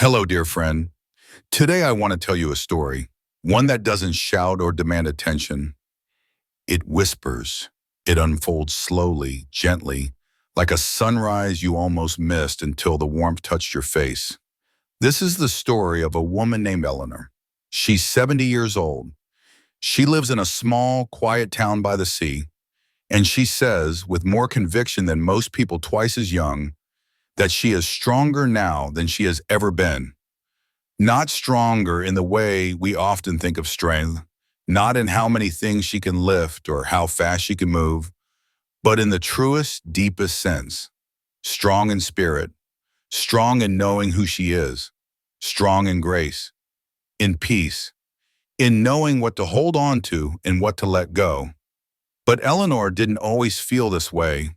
Hello, dear friend. Today I want to tell you a story, one that doesn't shout or demand attention. It whispers. It unfolds slowly, gently, like a sunrise you almost missed until the warmth touched your face. This is the story of a woman named Eleanor. She's 70 years old. She lives in a small, quiet town by the sea, and she says, with more conviction than most people twice as young, that she is stronger now than she has ever been. Not stronger in the way we often think of strength, not in how many things she can lift or how fast she can move, but in the truest, deepest sense. Strong in spirit, strong in knowing who she is, strong in grace, in peace, in knowing what to hold on to and what to let go. But Eleanor didn't always feel this way.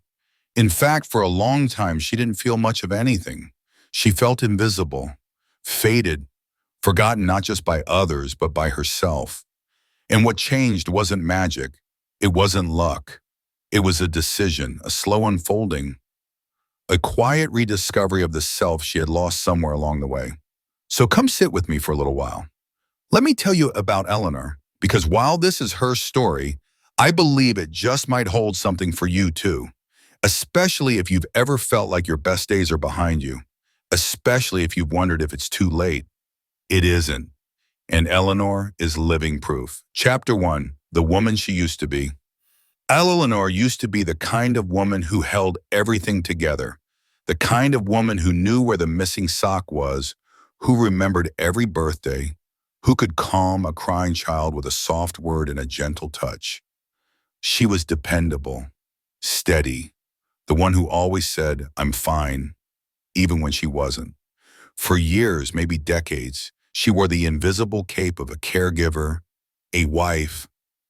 In fact, for a long time, she didn't feel much of anything. She felt invisible, faded, forgotten not just by others, but by herself. And what changed wasn't magic. It wasn't luck. It was a decision, a slow unfolding, a quiet rediscovery of the self she had lost somewhere along the way. So come sit with me for a little while. Let me tell you about Eleanor, because while this is her story, I believe it just might hold something for you too, especially if you've ever felt like your best days are behind you, especially if you've wondered if it's too late. It isn't. And Eleanor is living proof. Chapter 1, The Woman She Used to Be. Eleanor used to be the kind of woman who held everything together, the kind of woman who knew where the missing sock was, who remembered every birthday, who could calm a crying child with a soft word and a gentle touch. She was dependable, steady, the one who always said, "I'm fine," even when she wasn't. For years, maybe decades, she wore the invisible cape of a caregiver, a wife,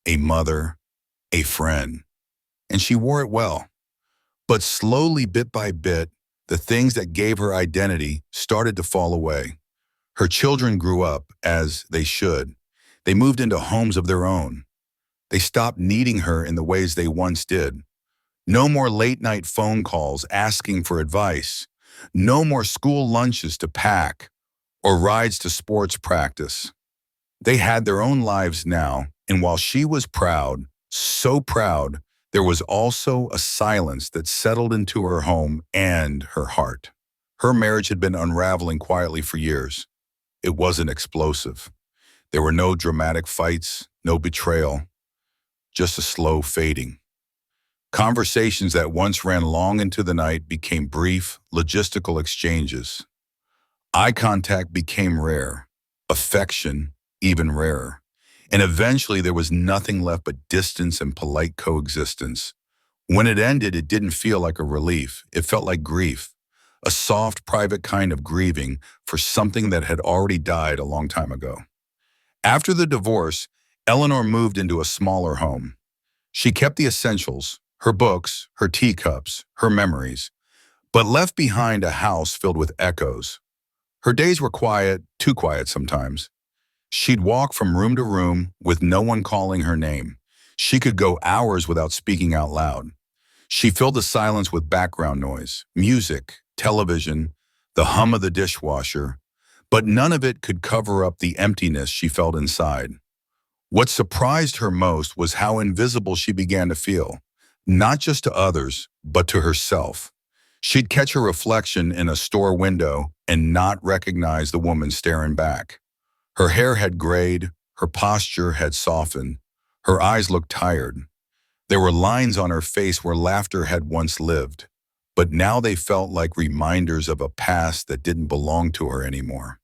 a mother, a friend. And she wore it well. But slowly, bit by bit, the things that gave her identity started to fall away. Her children grew up, as they should. They moved into homes of their own. They stopped needing her in the ways they once did. No more late-night phone calls asking for advice. No more school lunches to pack or rides to sports practice. They had their own lives now, and while she was proud, so proud, there was also a silence that settled into her home and her heart. Her marriage had been unraveling quietly for years. It wasn't explosive. There were no dramatic fights, no betrayal, just a slow fading. Conversations that once ran long into the night became brief, logistical exchanges. Eye contact became rare, affection even rarer, and eventually there was nothing left but distance and polite coexistence. When it ended, it didn't feel like a relief. It felt like grief, a soft, private kind of grieving for something that had already died a long time ago. After the divorce, Eleanor moved into a smaller home. She kept the essentials, her books, her teacups, her memories, but left behind a house filled with echoes. Her days were quiet, too quiet sometimes. She'd walk from room to room with no one calling her name. She could go hours without speaking out loud. She filled the silence with background noise, music, television, the hum of the dishwasher, but none of it could cover up the emptiness she felt inside. What surprised her most was how invisible she began to feel, not just to others, but to herself. She'd catch her reflection in a store window and not recognize the woman staring back. Her hair had grayed, her posture had softened, her eyes looked tired. There were lines on her face where laughter had once lived, but now they felt like reminders of a past that didn't belong to her anymore.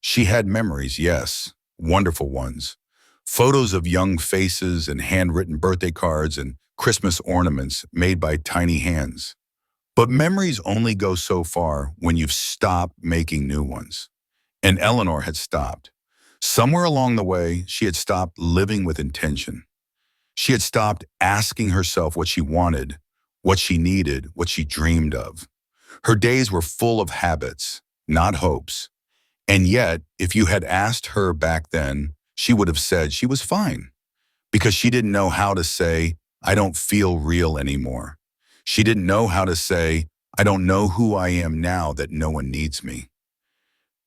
She had memories, yes, wonderful ones. Photos of young faces and handwritten birthday cards and Christmas ornaments made by tiny hands. But memories only go so far when you've stopped making new ones. And Eleanor had stopped. Somewhere along the way, she had stopped living with intention. She had stopped asking herself what she wanted, what she needed, what she dreamed of. Her days were full of habits, not hopes. And yet, if you had asked her back then, she would have said she was fine, because she didn't know how to say, "I don't feel real anymore." She didn't know how to say, "I don't know who I am now that no one needs me."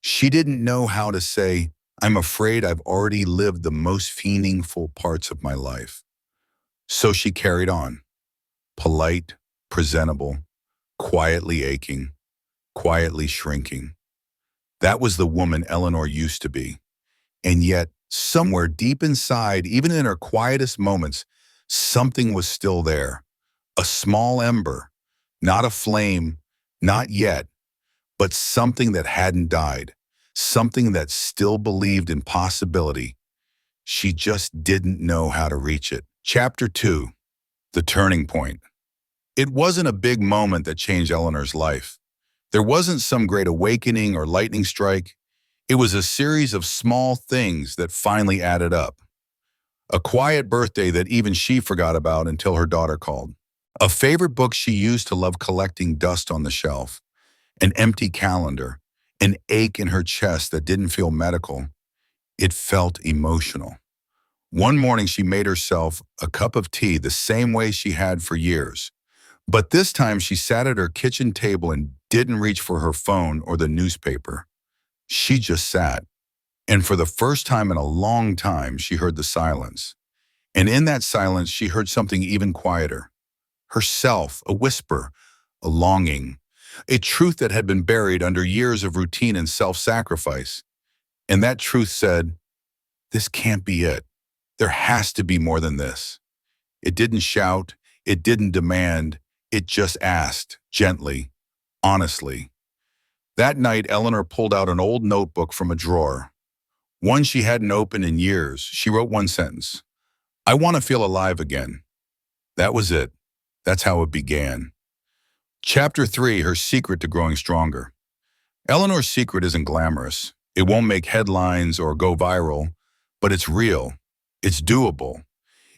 She didn't know how to say, I'm afraid I've already lived the most meaningful parts of my life. So she carried on, polite, presentable, quietly aching, quietly shrinking. That was the woman Eleanor used to be. And yet, somewhere deep inside, even in her quietest moments, something was still there. A small ember, not a flame, not yet, but something that hadn't died, something that still believed in possibility. She just didn't know how to reach it. Chapter 2, The Turning Point. It wasn't a big moment that changed Eleanor's life. There wasn't some great awakening or lightning strike. It was a series of small things that finally added up. A quiet birthday that even she forgot about until her daughter called. A favorite book she used to love collecting dust on the shelf. An empty calendar. An ache in her chest that didn't feel medical. It felt emotional. One morning she made herself a cup of tea the same way she had for years. But this time she sat at her kitchen table and didn't reach for her phone or the newspaper. She just sat. And for the first time in a long time, she heard the silence. And in that silence, she heard something even quieter. Herself, a whisper, a longing, a truth that had been buried under years of routine and self-sacrifice. And that truth said, this can't be it. There has to be more than this. It didn't shout, it didn't demand, it just asked, gently, honestly. That night, Eleanor pulled out an old notebook from a drawer. One she hadn't opened in years. She wrote one sentence. I want to feel alive again. That was it. That's how it began. Chapter 3, Her Secret to Growing Stronger. Eleanor's secret isn't glamorous. It won't make headlines or go viral, but it's real. It's doable.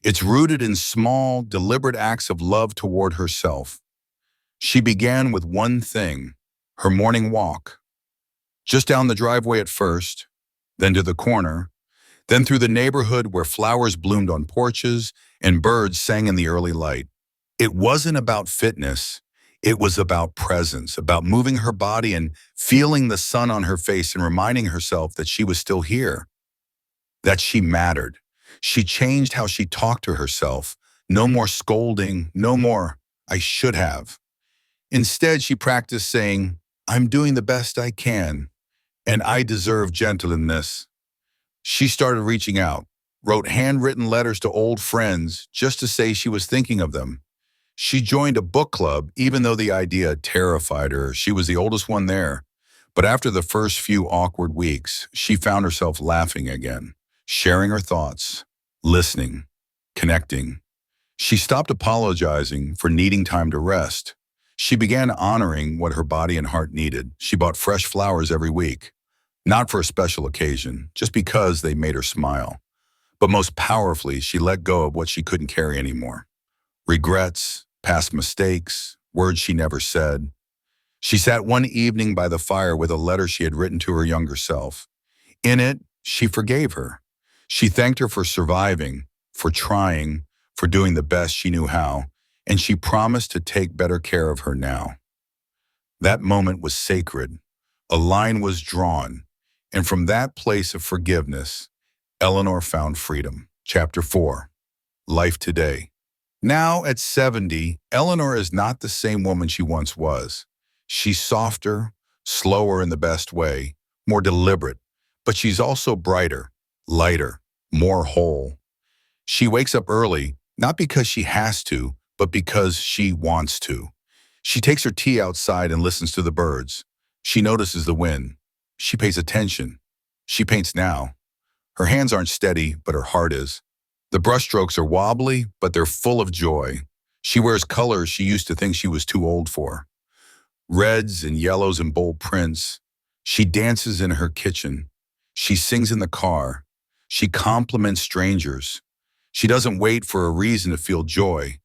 It's rooted in small, deliberate acts of love toward herself. She began with one thing, her morning walk. Just down the driveway at first, then to the corner, then through the neighborhood where flowers bloomed on porches and birds sang in the early light. It wasn't about fitness. It was about presence, about moving her body and feeling the sun on her face and reminding herself that she was still here, that she mattered. She changed how she talked to herself. No more scolding, no more, I should have. Instead, she practiced saying, I'm doing the best I can, and I deserve gentleness. She started reaching out, wrote handwritten letters to old friends just to say she was thinking of them. She joined a book club, even though the idea terrified her. She was the oldest one there. But after the first few awkward weeks, she found herself laughing again, sharing her thoughts, listening, connecting. She stopped apologizing for needing time to rest. She began honoring what her body and heart needed. She bought fresh flowers every week, not for a special occasion, just because they made her smile. But most powerfully, she let go of what she couldn't carry anymore. Regrets, past mistakes, words she never said. She sat one evening by the fire with a letter she had written to her younger self. In it, she forgave her. She thanked her for surviving, for trying, for doing the best she knew how, and she promised to take better care of her now. That moment was sacred. A line was drawn, and from that place of forgiveness, Eleanor found freedom. Chapter 4, Life Today. Now, at 70, Eleanor is not the same woman she once was. She's softer, slower in the best way, more deliberate, but she's also brighter, lighter, more whole. She wakes up early, not because she has to, but because she wants to. She takes her tea outside and listens to the birds. She notices the wind. She pays attention. She paints now. Her hands aren't steady, but her heart is. The brushstrokes are wobbly, but they're full of joy. She wears colors she used to think she was too old for. Reds and yellows and bold prints. She dances in her kitchen. She sings in the car. She compliments strangers. She doesn't wait for a reason to feel joy.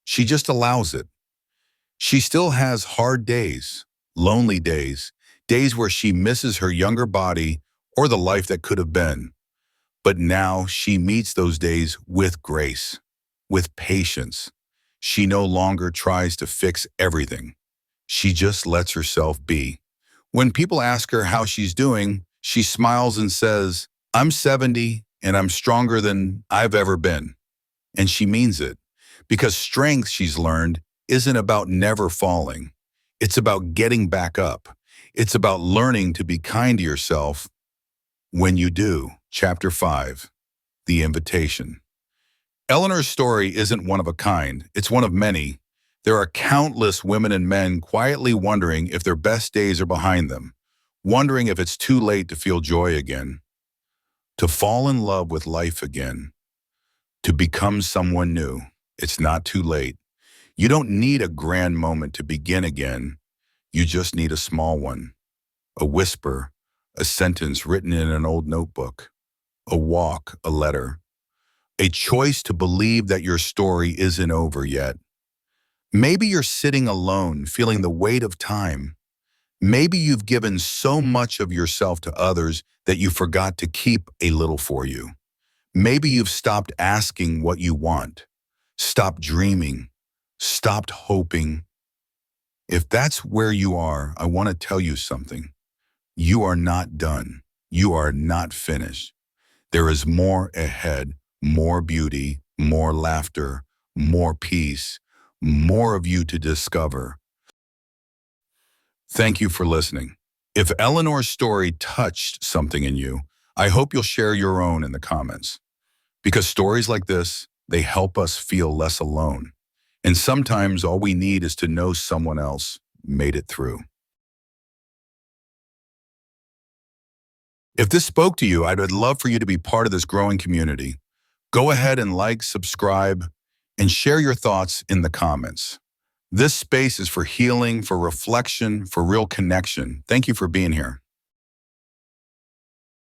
She just allows it. She still has hard days, lonely days, days where she misses her younger body or the life that could have been. But now she meets those days with grace, with patience. She no longer tries to fix everything. She just lets herself be. When people ask her how she's doing, she smiles and says, "I'm 70 and I'm stronger than I've ever been." And she means it. Because strength, she's learned, isn't about never falling. It's about getting back up. It's about learning to be kind to yourself when you do. Chapter 5, The Invitation. Eleanor's story isn't one of a kind. It's one of many. There are countless women and men quietly wondering if their best days are behind them, wondering if it's too late to feel joy again, to fall in love with life again, to become someone new. It's not too late. You don't need a grand moment to begin again. You just need a small one, a whisper, a sentence written in an old notebook, a walk, a letter, a choice to believe that your story isn't over yet. Maybe you're sitting alone, feeling the weight of time. Maybe you've given so much of yourself to others that you forgot to keep a little for you. Maybe you've stopped asking what you want, stopped dreaming, stopped hoping. If that's where you are, I want to tell you something. You are not done. You are not finished. There is more ahead, more beauty, more laughter, more peace, more of you to discover. Thank you for listening. If Eleanor's story touched something in you, I hope you'll share your own in the comments. Because stories like this, they help us feel less alone. And sometimes all we need is to know someone else made it through. If this spoke to you, I'd love for you to be part of this growing community. Go ahead and like, subscribe, and share your thoughts in the comments. This space is for healing, for reflection, for real connection. Thank you for being here.